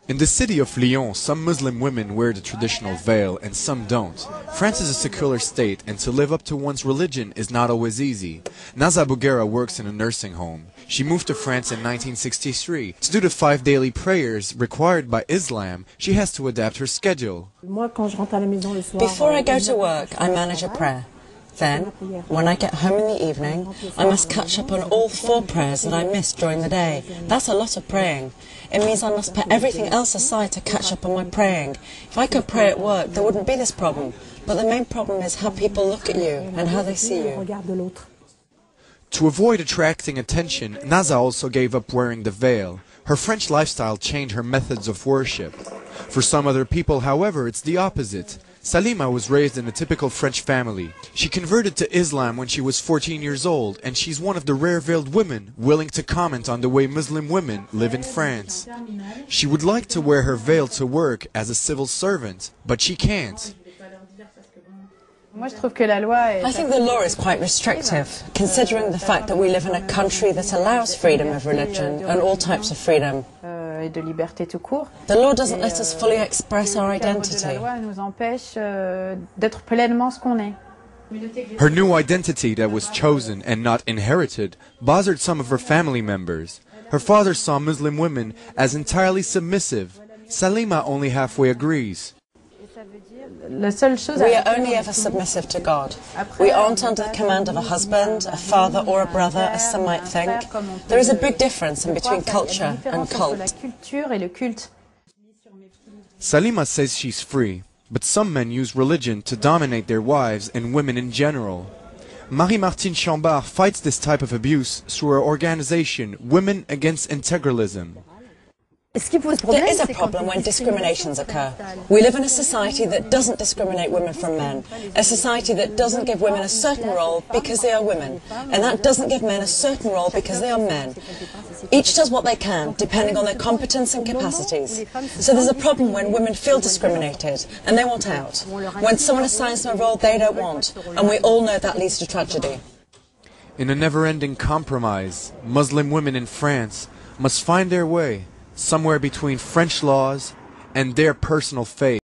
In the city of Lyon, some Muslim women wear the traditional veil and some don't. France is a secular state, and to live up to one's religion is not always easy. Naza Bouguera works in a nursing home. She moved to France in 1963. To do the 5 daily prayers required by Islam, she has to adapt her schedule. Before I go to work, I manage a prayer. Then, when I get home in the evening, I must catch up on all 4 prayers that I missed during the day. That's a lot of praying. It means I must put everything else aside to catch up on my praying. If I could pray at work, there wouldn't be this problem. But the main problem is how people look at you and how they see you. To avoid attracting attention, Naza also gave up wearing the veil. Her French lifestyle changed her methods of worship. For some other people, however, it's the opposite. Salima was raised in a typical French family. She converted to Islam when she was 14 years old, and she's one of the rare veiled women willing to comment on the way Muslim women live in France. She would like to wear her veil to work as a civil servant, but she can't. I think the law is quite restrictive, considering the fact that we live in a country that allows freedom of religion and all types of freedom. The law doesn't let us fully express our identity. Her new identity that was chosen and not inherited bothered some of her family members. Her father saw Muslim women as entirely submissive. Salima only halfway agrees. We are only ever submissive to God. We aren't under the command of a husband, a father or a brother, as some might think. There is a big difference in between culture and cult. Salima says she's free, but some men use religion to dominate their wives and women in general. Marie-Martine Chambard fights this type of abuse through her organization, Women Against Integralism. There is a problem when discriminations occur. We live in a society that doesn't discriminate women from men, a society that doesn't give women a certain role because they are women, and that doesn't give men a certain role because they are men. Each does what they can, depending on their competence and capacities. So there's a problem when women feel discriminated, and they want out. When someone assigns them a role they don't want, and we all know that leads to tragedy. In a never-ending compromise, Muslim women in France must find their way somewhere between French laws and their personal faith.